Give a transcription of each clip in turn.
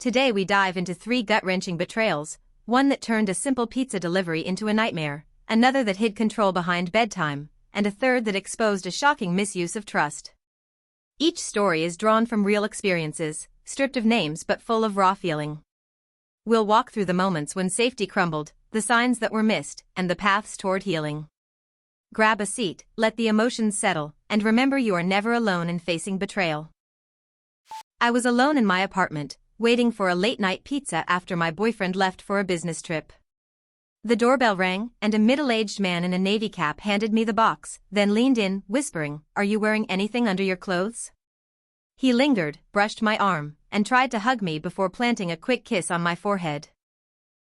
Today we dive into 3 gut-wrenching betrayals, one that turned a simple pizza delivery into a nightmare, another that hid control behind bedtime, and a third that exposed a shocking misuse of trust. Each story is drawn from real experiences, stripped of names but full of raw feeling. We'll walk through the moments when safety crumbled, the signs that were missed, and the paths toward healing. Grab a seat, let the emotions settle, and remember you are never alone in facing betrayal. I was alone in my apartment, waiting for a late-night pizza after my boyfriend left for a business trip. The doorbell rang, and a middle-aged man in a navy cap handed me the box, then leaned in, whispering, "Are you wearing anything under your clothes?" He lingered, brushed my arm, and tried to hug me before planting a quick kiss on my forehead.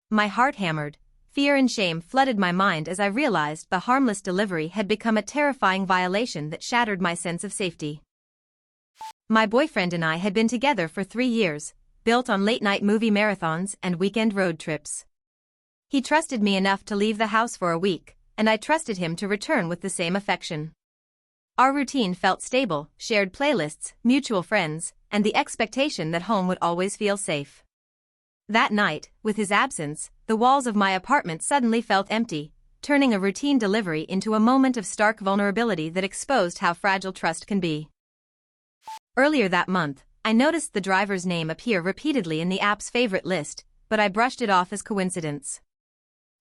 My heart hammered. Fear and shame flooded my mind as I realized the harmless delivery had become a terrifying violation that shattered my sense of safety. My boyfriend and I had been together for 3 years, built on late-night movie marathons and weekend road trips. He trusted me enough to leave the house for a week, and I trusted him to return with the same affection. Our routine felt stable, shared playlists, mutual friends, and the expectation that home would always feel safe. That night, with his absence, the walls of my apartment suddenly felt empty, turning a routine delivery into a moment of stark vulnerability that exposed how fragile trust can be. Earlier that month, I noticed the driver's name appear repeatedly in the app's favorite list, but I brushed it off as coincidence.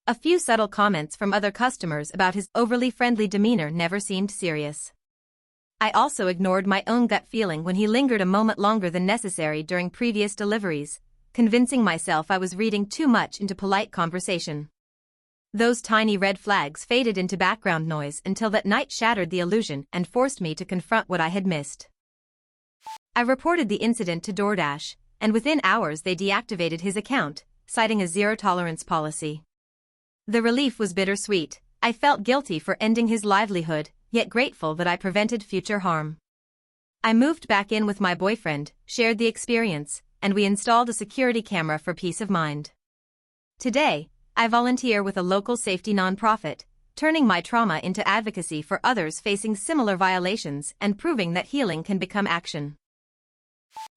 A few subtle comments from other customers about his overly friendly demeanor never seemed serious. I also ignored my own gut feeling when he lingered a moment longer than necessary during previous deliveries, convincing myself I was reading too much into polite conversation. Those tiny red flags faded into background noise until that night shattered the illusion and forced me to confront what I had missed. I reported the incident to DoorDash, and within hours they deactivated his account, citing a zero-tolerance policy. The relief was bittersweet. I felt guilty for ending his livelihood, yet grateful that I prevented future harm. I moved back in with my boyfriend, shared the experience, and we installed a security camera for peace of mind. Today, I volunteer with a local safety nonprofit, turning my trauma into advocacy for others facing similar violations and proving that healing can become action.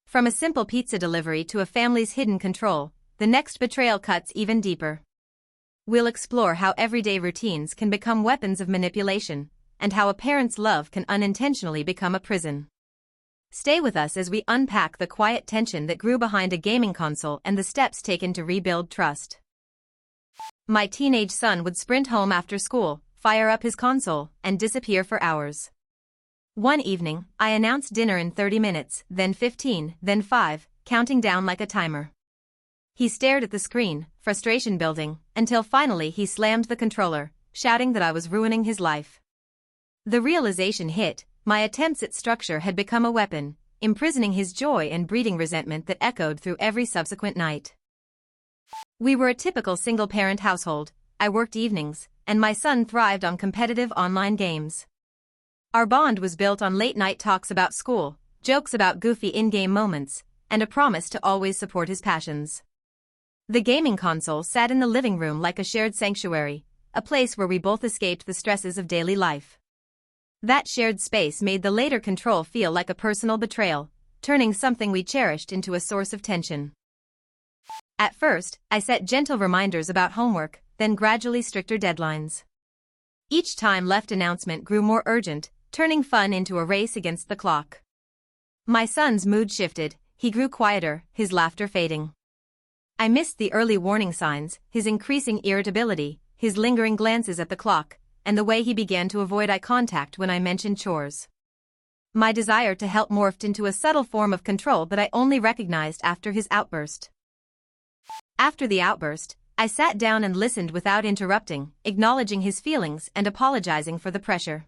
From a simple pizza delivery to a family's hidden control, the next betrayal cuts even deeper. We'll explore how everyday routines can become weapons of manipulation, and how a parent's love can unintentionally become a prison. Stay with us as we unpack the quiet tension that grew behind a gaming console and the steps taken to rebuild trust. My teenage son would sprint home after school, fire up his console, and disappear for hours. One evening, I announced dinner in 30 minutes, then 15, then 5, counting down like a timer. He stared at the screen, frustration building, until finally he slammed the controller, shouting that I was ruining his life. The realization hit. My attempts at structure had become a weapon, imprisoning his joy and breeding resentment that echoed through every subsequent night. We were a typical single-parent household. I worked evenings, and my son thrived on competitive online games. Our bond was built on late-night talks about school, jokes about goofy in-game moments, and a promise to always support his passions. The gaming console sat in the living room like a shared sanctuary, a place where we both escaped the stresses of daily life. That shared space made the later control feel like a personal betrayal, turning something we cherished into a source of tension. At first, I set gentle reminders about homework, then gradually stricter deadlines. Each time left announcement grew more urgent, turning fun into a race against the clock. My son's mood shifted, he grew quieter, his laughter fading. I missed the early warning signs, his increasing irritability, his lingering glances at the clock, and the way he began to avoid eye contact when I mentioned chores. My desire to help morphed into a subtle form of control that I only recognized after his outburst. After the outburst, I sat down and listened without interrupting, acknowledging his feelings and apologizing for the pressure.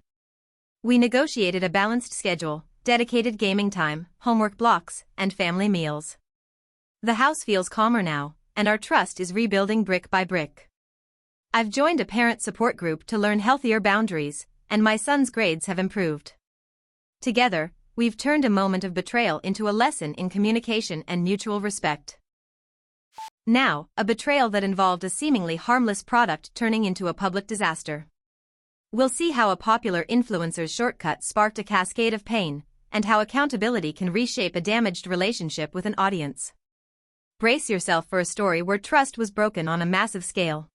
We negotiated a balanced schedule, dedicated gaming time, homework blocks, and family meals. The house feels calmer now, and our trust is rebuilding brick by brick. I've joined a parent support group to learn healthier boundaries, and my son's grades have improved. Together, we've turned a moment of betrayal into a lesson in communication and mutual respect. Now, a betrayal that involved a seemingly harmless product turning into a public disaster. We'll see how a popular influencer's shortcut sparked a cascade of pain, and how accountability can reshape a damaged relationship with an audience. Brace yourself for a story where trust was broken on a massive scale.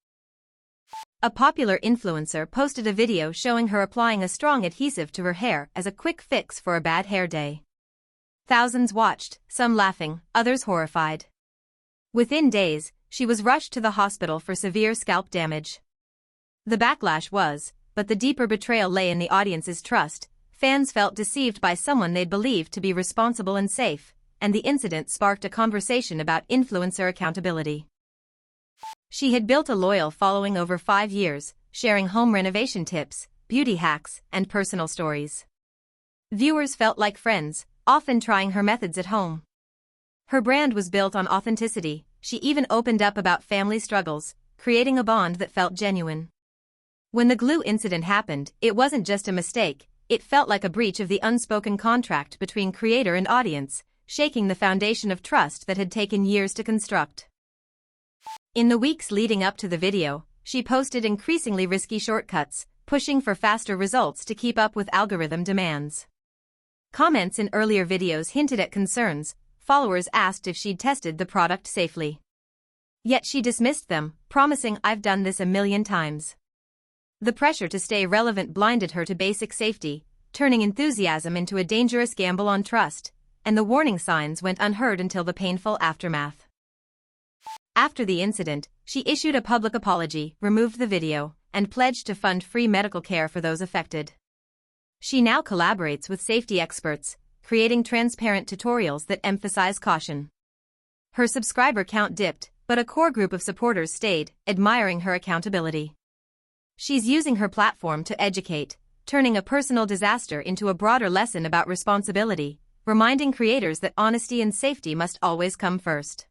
A popular influencer posted a video showing her applying a strong adhesive to her hair as a quick fix for a bad hair day. Thousands watched, some laughing, others horrified. Within days, she was rushed to the hospital for severe scalp damage. The backlash was, but the deeper betrayal lay in the audience's trust. Fans felt deceived by someone they'd believed to be responsible and safe, and the incident sparked a conversation about influencer accountability. She had built a loyal following over 5 years, sharing home renovation tips, beauty hacks, and personal stories. Viewers felt like friends, often trying her methods at home. Her brand was built on authenticity. She even opened up about family struggles, creating a bond that felt genuine. When the glue incident happened, it wasn't just a mistake, it felt like a breach of the unspoken contract between creator and audience, shaking the foundation of trust that had taken years to construct. In the weeks leading up to the video, she posted increasingly risky shortcuts, pushing for faster results to keep up with algorithm demands. Comments in earlier videos hinted at concerns. Followers asked if she'd tested the product safely. Yet she dismissed them, promising, "I've done this a million times." The pressure to stay relevant blinded her to basic safety, turning enthusiasm into a dangerous gamble on trust, and the warning signs went unheard until the painful aftermath. After the incident, she issued a public apology, removed the video, and pledged to fund free medical care for those affected. She now collaborates with safety experts, creating transparent tutorials that emphasize caution. Her subscriber count dipped, but a core group of supporters stayed, admiring her accountability. She's using her platform to educate, turning a personal disaster into a broader lesson about responsibility, reminding creators that honesty and safety must always come first.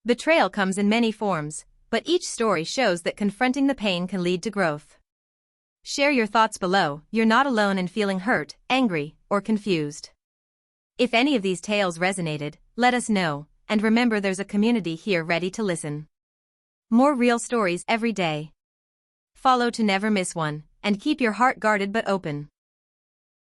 Betrayal comes in many forms, but each story shows that confronting the pain can lead to growth. Share your thoughts below. You're not alone in feeling hurt, angry, or confused. If any of these tales resonated, let us know, and remember there's a community here ready to listen. More real stories every day. Follow to never miss one, and keep your heart guarded but open.